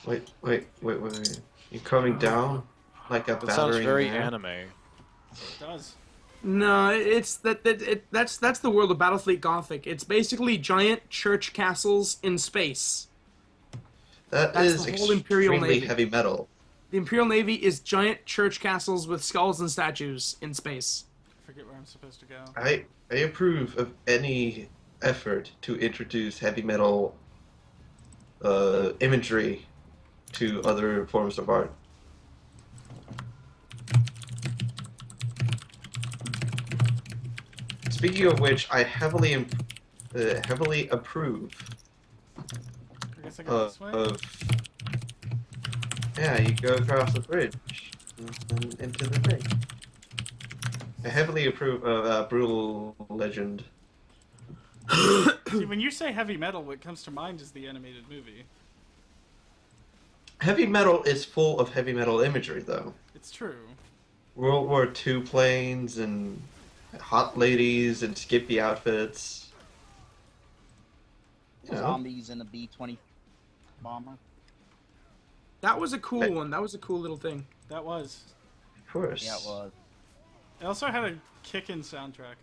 Wait. You coming down like a That sounds battering very ram? anime. It does. No, that's the world of Battlefleet Gothic. It's basically giant church castles in space. That That's is the whole Imperial extremely Navy. heavy metal. The Imperial Navy is giant church castles with skulls and statues in space. I forget where I'm supposed to go. I approve of any effort to introduce heavy metal imagery to other forms of art. Speaking of which, I heavily approve I guess I go this way. of. Yeah, you go across the bridge and into the thing. I heavily approve of Brutal Legend. See, when you say heavy metal, what comes to mind is the animated movie. Heavy metal is full of heavy metal imagery, though. It's true. World War II planes and hot ladies and skimpy outfits. You know, Zombies in a B-20 bomber. That was a cool one. That was a cool little thing. That was. of course. Yeah, it was. It also had a kickin' soundtrack.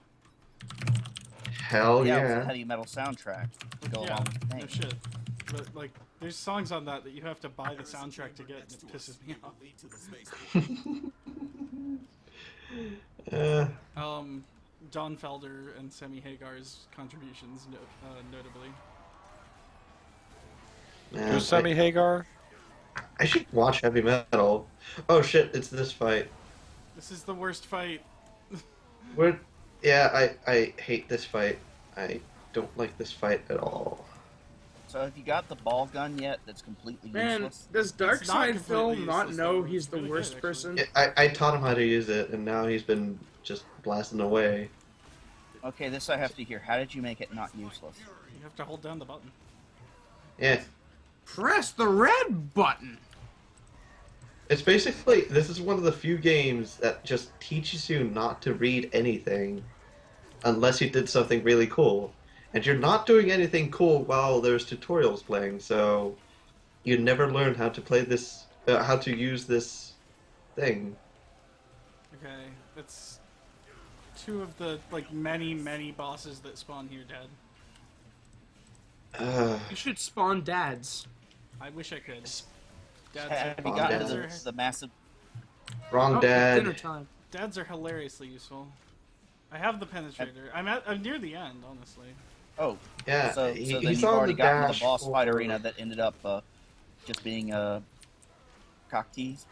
Hell It was a yeah. heavy metal soundtrack to go Yeah, along with the no name. shit. But, like, there's songs on that you have to buy the soundtrack to get, and it pisses me off. John Felder and Sammy Hagar's contributions, notably. Yeah, Who's Sammy Hagar? I should watch heavy metal. Oh shit, it's this fight. This is the worst fight. I hate this fight. I don't like this fight at all. So have you got the ball gun yet that's completely Man, useless? does It's not Darkseid Phil completely not useless, know though. he's It's the really worst good, person? I taught him how to use it, and now he's been just blasting away. Okay, this I have to hear. How did you make it not useless? You have to hold down the button. Yeah. Press the red button. It's basically, this is one of the few games that just teaches you not to read anything unless you did something really cool. And you're not doing anything cool while there's tutorials playing, so you never learn how to play this, how to use this thing. Okay, that's two of the, like, many bosses that spawn here dead. You should spawn dads. I wish I could. Have you Bomb gotten Dads. to the massive... Wrong, Oh, it's dinner Dad. time. Dads are hilariously useful. I have the penetrator. I'm near the end, honestly. Oh, Yeah, so then he's you've on already the gotten to dash the boss fight for- arena that ended up just being cock tease.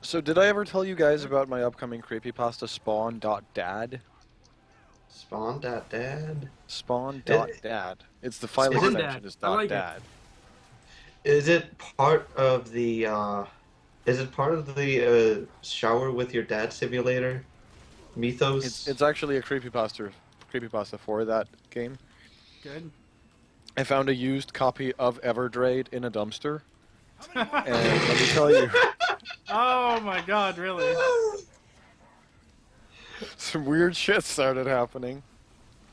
So did I ever tell you guys about my upcoming creepypasta Spawn.dad? Spawn.dad? Spawn.dad. It's the file Spawn extension Dad. is I like it. .dad. Is it part of the shower with your dad simulator mythos? It's actually a creepypasta for that game. Good. I found a used copy of Everdraid in a dumpster. And let me tell you, Oh my god, really? some weird shit started happening.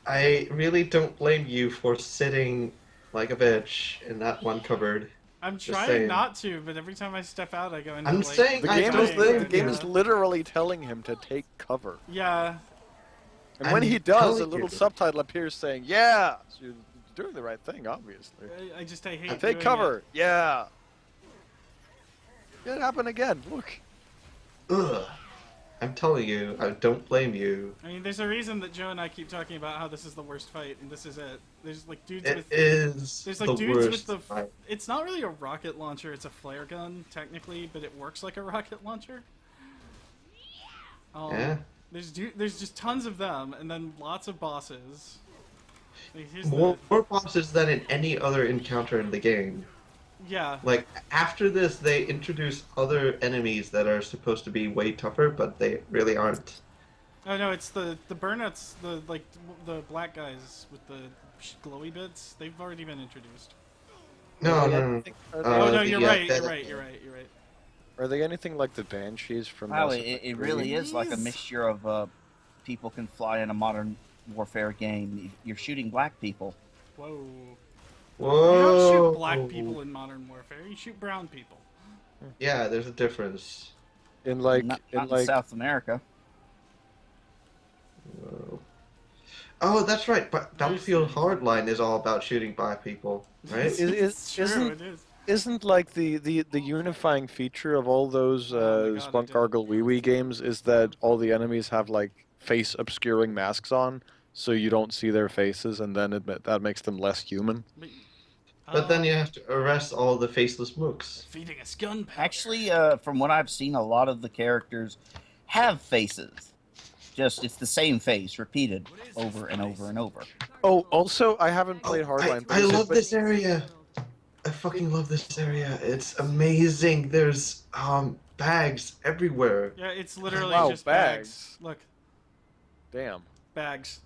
I really don't blame you for sitting like a bitch in that one cupboard. I'm Just trying saying. not to, but every time I step out, I go into I'm like... saying The I game don't is blame the game you. is literally telling him to take cover. Yeah. And when I'm he does, a telling little you. subtitle appears saying, "Yeah, so you're doing the right thing, obviously. I hate And take doing cover, it. yeah." It happened again. Look, Ugh. I'm telling you, I don't blame you. I mean, there's a reason that Joe and I keep talking about how this is the worst fight, and this is it. There's like dudes It with... is There's the like dudes with worst the... fight. It's not really a rocket launcher, it's a flare gun, technically, but it works like a rocket launcher. Yeah. There's just tons of them, and then lots of bosses. Like, here's More bosses than in any other encounter in the game. Yeah. Like, after this, they introduce other enemies that are supposed to be way tougher, but they really aren't. Oh no, it's the burnouts, the black guys with the glowy bits. They've already been introduced. No. Oh no, you're right. that- You're right. are they anything like the Banshees from? Wow, Mass it Effect 3? really is like a Please. mixture of people can fly in a modern warfare game. You're shooting black people. Whoa. Whoa. You don't shoot black people in Modern Warfare. You shoot brown people. Yeah, there's a difference. In like not in in like South America. Whoa. Oh, that's right. But Battlefield Hardline is all about shooting black people, right? It's true, isn't it is. isn't like the unifying feature of all those Oh my God, Spunk I did. Gargle Wee Wee games is that all the enemies have like face obscuring masks on, so you don't see their faces, and then that makes them less human. But then you have to arrest all the faceless mooks. Feeding us gunpowder. Actually, from what I've seen, a lot of the characters have faces. Just it's the same face repeated over and over and over. Oh, also, I haven't played Hardline. I is it- love but- this area. I fucking love this area. It's amazing. There's bags everywhere. Yeah, it's literally Wow, just bags. Look, Damn. bags.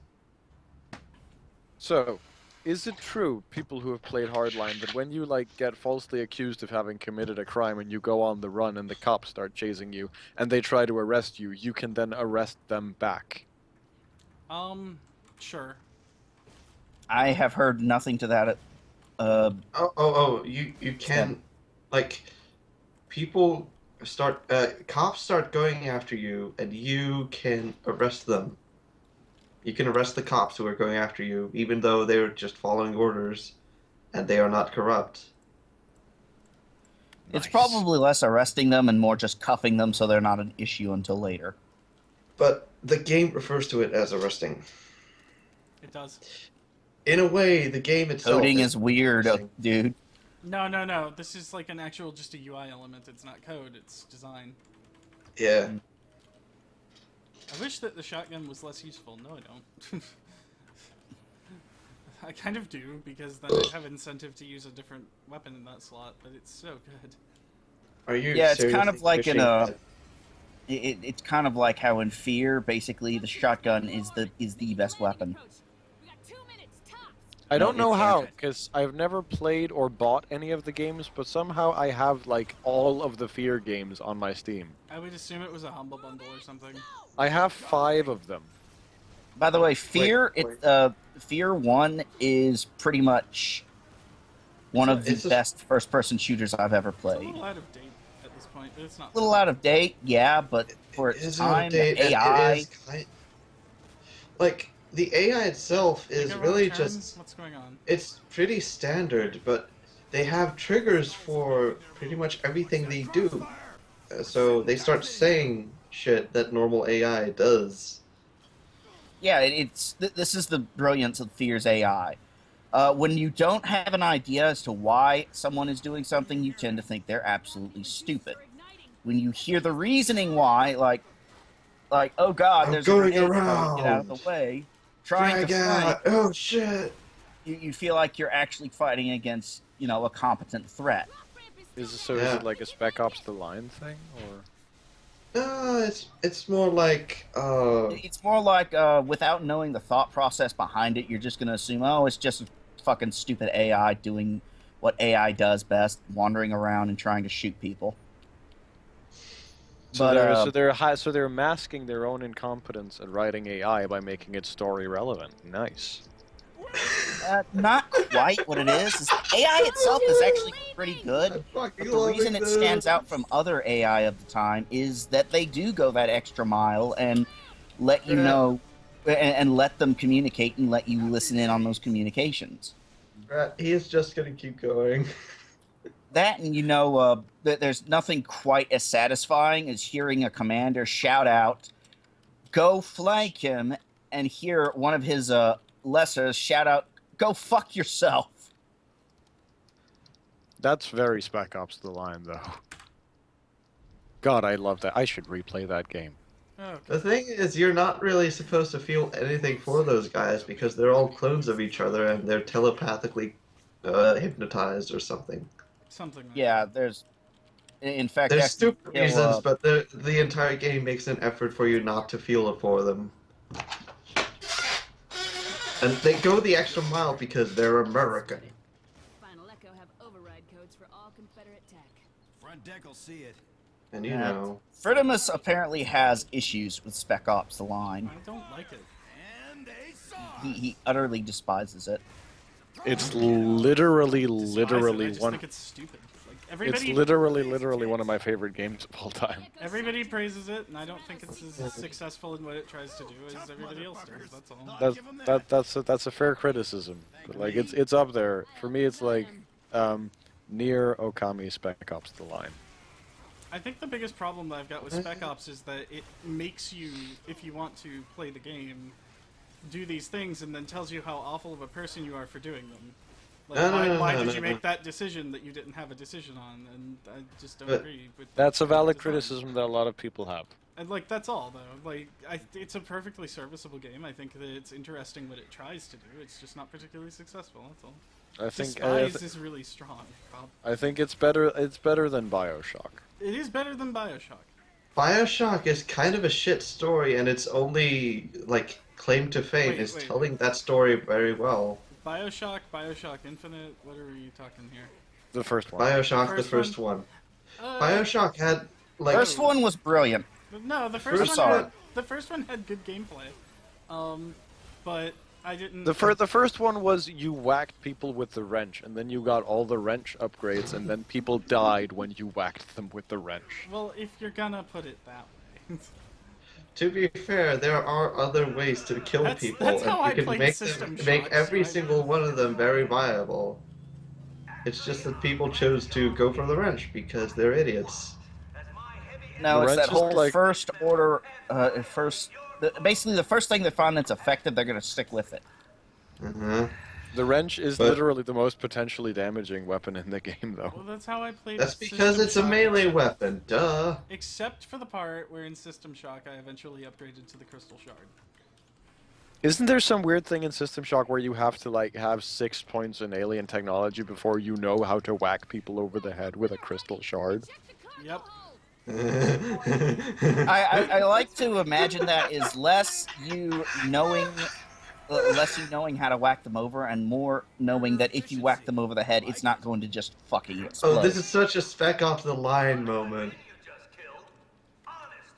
So, is it true, people who have played Hardline, that when you like get falsely accused of having committed a crime and you go on the run and the cops start chasing you and they try to arrest you, you can then arrest them back? Sure. I have heard nothing to that. You can, like, people start, cops start going after you, and you can arrest them. You can arrest the cops who are going after you, even though they're just following orders, and they are not corrupt. It's Nice. probably less arresting them and more just cuffing them so they're not an issue until later. But the game refers to it as arresting. It does. In a way, the game itself. Coding is weird, dude. No. This is like an actual, just a UI element. It's not code. It's design. Yeah. I wish that the shotgun was less useful. No, I don't. I kind of do, because then I'd have incentive to use a different weapon in that slot, but it's so good. Are you? Yeah, it's kind seriously of like wishing in that- it's kind of like how in Fear, basically the shotgun is the best weapon. I don't No, know it's how, not. because I've never played or bought any of the games, but somehow I have like all of the Fear games on my Steam. I would assume it was a Humble Bundle or something. I have 5 of them. By the way, Fear Fear 1 is pretty much one of the It's a- best first-person shooters I've ever It's a played. little out of date at this point, but it's not. A little out of date, yeah, but for It its is time, outdated, the and AI, it is like the AI itself Did I is go really wrong turn? just. What's going on? It's pretty standard, but they have triggers for pretty much everything they do. So they start saying shit that normal AI does. yeah, this is the brilliance of Fear's AI. When you don't have an idea as to why someone is doing something, you tend to think they're absolutely stupid. When you hear the reasoning why, like, oh god, I'm there's going a grenade coming, get out of around. the way, trying Drag to fight, out! Oh shit! you feel like you're actually fighting against, a competent threat. Is Yeah. it like a Spec Ops The Line thing, or? No, it's more like It's more like, without knowing the thought process behind it, you're just gonna assume, oh, it's just a fucking stupid AI doing what AI does best, wandering around and trying to shoot people. So But, they're masking their own incompetence at writing AI by making its story relevant. Nice. Not quite what it is. AI itself is actually pretty good. I'm fucking But the loving reason it this. stands out from other AI of the time is that they do go that extra mile and let you Yeah. know, and let them communicate and let you listen in on those communications. Right, he is just gonna keep going. That and that there's nothing quite as satisfying as hearing a commander shout out, "Go flank him," and hear one of his lessers shout out, "Go fuck yourself." That's very Spec Ops The Line, though. God, I love that. I should replay that game. Oh, The thing is, you're not really supposed to feel anything for those guys because they're all clones of each other and they're telepathically hypnotized or something. something. Like Yeah, there's. In fact, There's after you stupid kill, reasons, but the entire game makes an effort for you not to feel it for them. And they go the extra mile because they're American. Final Echo have override codes for all Confederate tech. Front deck will see it. And you Yeah. know. Fridurmus apparently has issues with Spec Ops: The Line. I don't like it. And a saw. He utterly despises it. It's literally despise it. I just one. think it's stupid. Like It's everybody, literally one of my favorite games of all time. everybody praises it, and I don't think it's as successful in what it tries to do as everybody else does. That's all. That's a fair criticism. But like it's up there for me. It's like near Okami Spec Ops: The Line. I think the biggest problem that I've got with Spec Ops is that it makes you, if you want to play the game, do these things and then tells you how awful of a person you are for doing them. Like, why did you make that decision that you didn't have a decision on? And I just don't agree with that. That's a valid design. criticism that a lot of people have. And like that's all though. Like it's a perfectly serviceable game. I think that it's interesting what it tries to do. It's just not particularly successful. That's all. I think Despise is really strong. Rob. I think it's better. It's better than BioShock. It is better than BioShock. BioShock is kind of a shit story, and its only like claim to fame is Wait. telling that story very well. BioShock, BioShock Infinite. What are we talking here? The first one. BioShock, the first one. BioShock had like First one was brilliant. No, the First first one. one. The first one had good gameplay, but I didn't. The first one was you whacked people with the wrench, and then you got all the wrench upgrades, and then people died when you whacked them with the wrench. Well, if you're gonna put it that way. To be fair, there are other ways to kill people, that's how I and you played can System make Shock, every so I single know. one of them very viable. It's just that people chose to go for the wrench because they're idiots. No, The it's wrench that is whole like- first order, basically the first thing they find that's effective, they're going to stick with it. Uh-huh. The wrench is But- literally the most potentially damaging weapon in the game, though. Well, that's how I played. That's because System it's a Shock, melee except- weapon, duh. Except for the part where in System Shock I eventually upgraded to the Crystal Shard. Isn't there some weird thing in System Shock where you have to like have 6 points in alien technology before you know how to whack people over the head with a crystal shard? Yep. I like to imagine that is less you knowing how to whack them over, and more knowing that if you whack them over the head, it's not going to just fucking explode. Oh, this is such a Spec Ops The Line moment.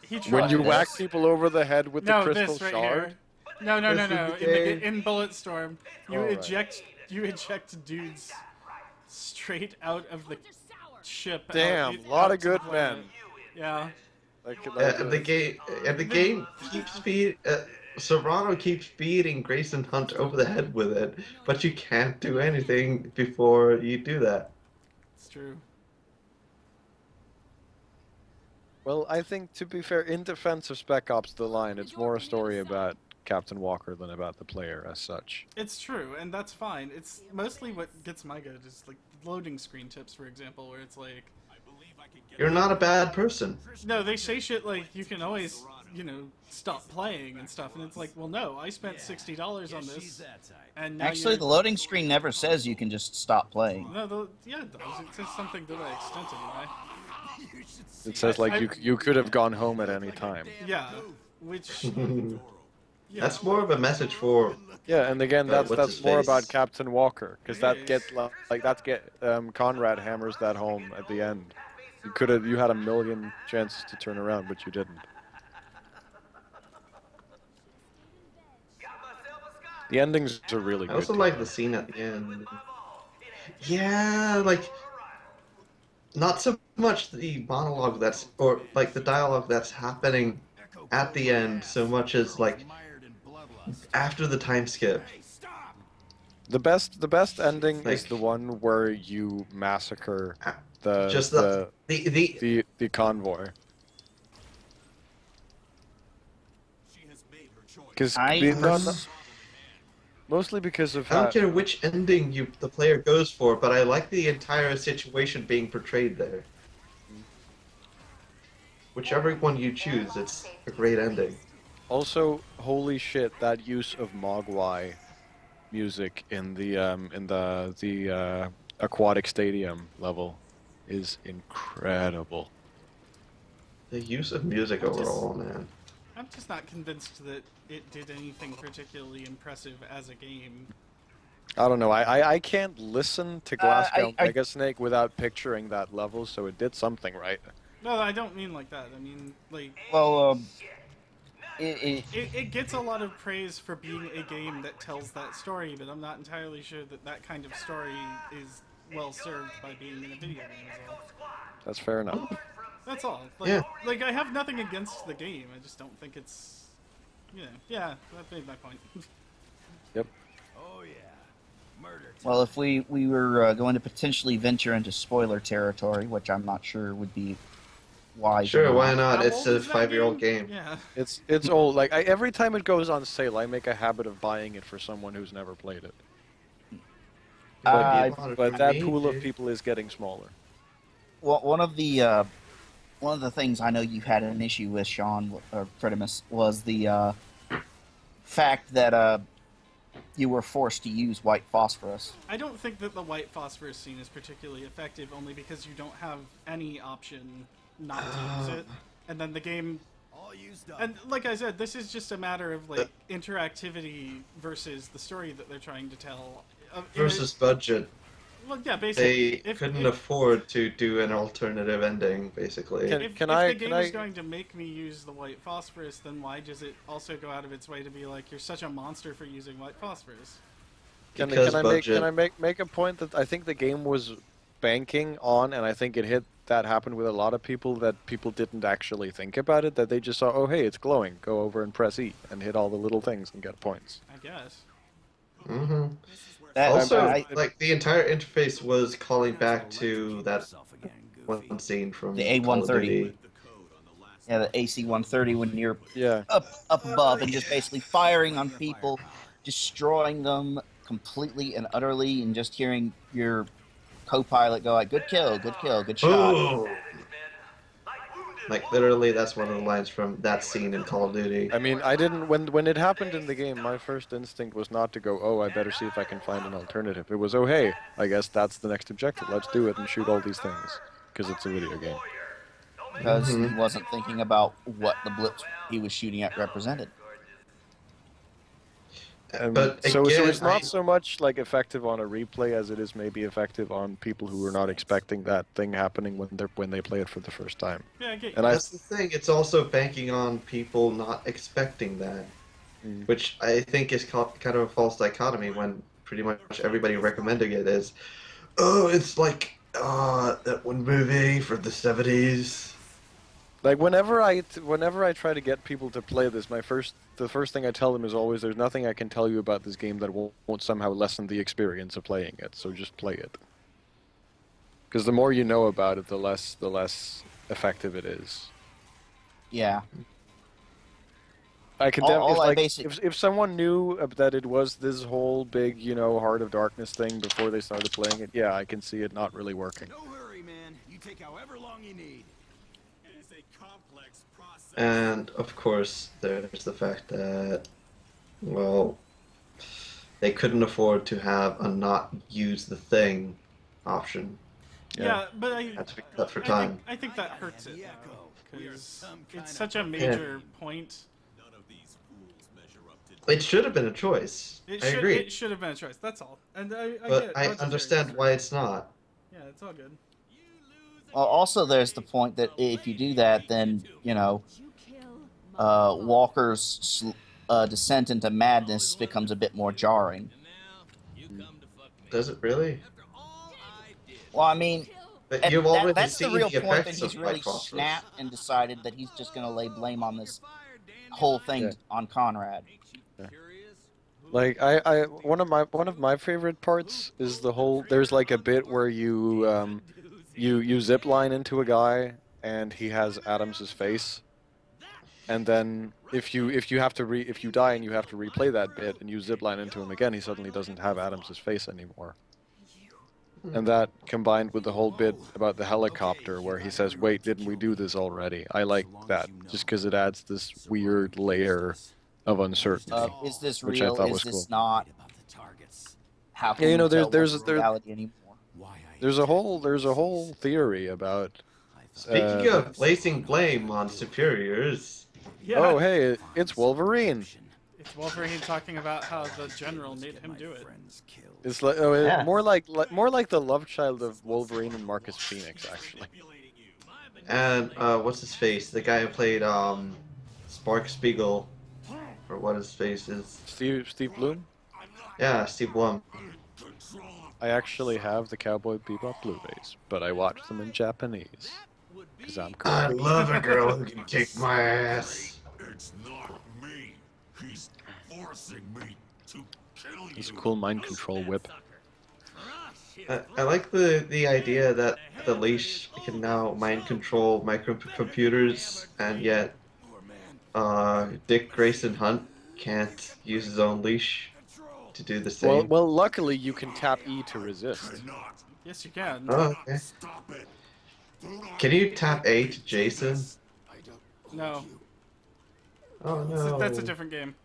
He tried. When you this. whack people over the head with no, the crystal this right shard? here. No. This is the game. In Bulletstorm, you Alright. eject dudes straight out of the ship. Damn, out, lot out of to the good planet. men. Yeah. The game keeps Serrano keeps beating Grayson Hunt over the head with it, but you can't do anything before you do that. It's true. Well, I think, to be fair, in defense of Spec Ops The Line, it's more a story about Captain Walker than about the player as such. It's true, and that's fine. It's mostly what gets my goat is like loading screen tips, for example, where it's like, You're not a bad person. no, they say shit like you can always, stop playing and stuff, and it's like, well, no, I spent $60 on this, and now Actually, the loading screen never says you can just stop playing. No, yeah, it does. It says something to that extent, anyway. It says, like, you could have gone home at any time. Yeah, which. That's more of a message for. Yeah, and again, what's that's his more face? about Captain Walker, because that It gets Conrad hammers that home at the end. You had a million chances to turn around, but you didn't. The endings are really I good. also too. like the scene at the end. Yeah, like. Not so much the monologue or like the dialogue that's happening at the end, so much as like after the time skip. The best ending is Like- the one where you massacre Just the the convoy. Because mostly because of I don't care which ending the player goes for, but I like the entire situation being portrayed there. Whichever one you choose, it's a great ending. Also, holy shit, that use of Mogwai music in the aquatic stadium level is incredible. The use of music overall, man. I'm just not convinced that it did anything particularly impressive as a game. I don't know. I can't listen to Glasgow I- Mega Snake without picturing that level, so it did something right. No, I don't mean like that. I mean, like, Well, It gets a lot of praise for being a game that tells that story, but I'm not entirely sure that that kind of story is well served by being in a video game as well. That's fair enough. That's all. Yeah. Like I have nothing against the game. I just don't think it's, yeah. That made my point. Yep. Oh yeah. Murder. Well, if we were going to potentially venture into spoiler territory, which I'm not sure would be wise. Sure, or why not. not? How It's old a is that 5-year-old game. Yeah. It's old. Like every time it goes on sale, I make a habit of buying it for someone who's never played it. But that pool of people is getting smaller. Well, one of the things I know you had an issue with, Sean or Fridurmus, was the fact that you were forced to use white phosphorus. I don't think that the white phosphorus scene is particularly effective, only because you don't have any option not to use it, and then the game. All used up. And like I said, this is just a matter of like interactivity versus the story that they're trying to tell. Versus budget. Well, yeah, basically. They couldn't afford to do an alternative ending, basically. If the game is going to make me use the white phosphorus, then why does it also go out of its way to be like, you're such a monster for using white phosphorus? Can I make a point that I think the game was banking on, and I think that happened with a lot of people, that people didn't actually think about it, that they just saw, oh hey, it's glowing, go over and press E and hit all the little things and get points. I guess. Mm-hmm. Also, like the entire interface was calling back to that one scene from the Call of A130. Duty. Yeah, the AC-130 when you're Yeah. up above and just basically firing on people, destroying them completely and utterly, and just hearing your co-pilot go like, good kill, good kill, good shot. Ooh. Like literally, that's one of the lines from that scene in Call of Duty. I mean, I didn't when it happened in the game. My first instinct was not to go, oh, I better see if I can find an alternative. It was, oh, hey, I guess that's the next objective. Let's do it and shoot all these things because it's a video game. Because he wasn't thinking about what the blips he was shooting at represented. But so again, it's not so much like effective on a replay as it is maybe effective on people who are not expecting that thing happening when they play it for the first time. Yeah, I get you. And that's the thing. It's also banking on people not expecting that, which I think is kind of a false dichotomy when pretty much everybody recommending it is, oh, it's like that one movie from the 70s. Like whenever I try to get people to play this, the first thing I tell them is always, there's nothing I can tell you about this game that won't somehow lessen the experience of playing it. So just play it. Because the more you know about it, the less effective it is. Yeah. I can if someone knew that it was this whole big, Heart of Darkness thing before they started playing it, yeah, I can see it not really working. No hurry, man. You take however long you need. And of course, there's the fact that, well, they couldn't afford to have a not use the thing option. Yeah, but Had to be cut for time. I think that hurts it, because it's such a major point. It should have been a choice. I agree. It should have been a choice. That's all. And I understand why it's not. Yeah, it's all good. Well, also, there's the point that if you do that, then, Walker's descent into madness becomes a bit more jarring. Does it really? Well, I mean, But you've already that's the seen real the point, that effects he's of really white phosphorus. snapped and decided that he's just going to lay blame on this whole thing on Conrad. Yeah. Like one of my favorite parts is there's like a bit where you zip line into a guy and he has Adams's face, and then if you die and you have to replay that bit and you zip line into him again, he suddenly doesn't have Adams's face anymore. And that combined with the whole bit about the helicopter where he says, wait, didn't we do this already? I like that just because it adds this weird layer of uncertainty. Is this which I real? thought Is was this cool. not? How can Yeah, you know, there's reality anymore? there's a whole theory about. Speaking of placing blame on superiors, Yeah. Oh, hey, it's Wolverine. It's Wolverine talking about how the general made him do it. It's like more like the love child of Wolverine and Marcus Phoenix, actually. and what's his face? The guy who played Spark Spiegel or what his face is. Steve Bloom? Yeah, Steve Blum. I actually have the Cowboy Bebop Blu-rays, but I watch them in Japanese. Because I'm cool. I love a girl who can kick my ass. It's not me. He's forcing me to kill It's a you. cool mind control whip. I like the idea that the leash can now mind control microcomputers, and yet Dick Grayson Hunt can't use his own leash to do the same. Well, luckily you can tap E to resist. Cannot. Yes, you can. Oh, okay. Stop it. Do not Can you tap A to Jason? No, Oh no. that's a different game.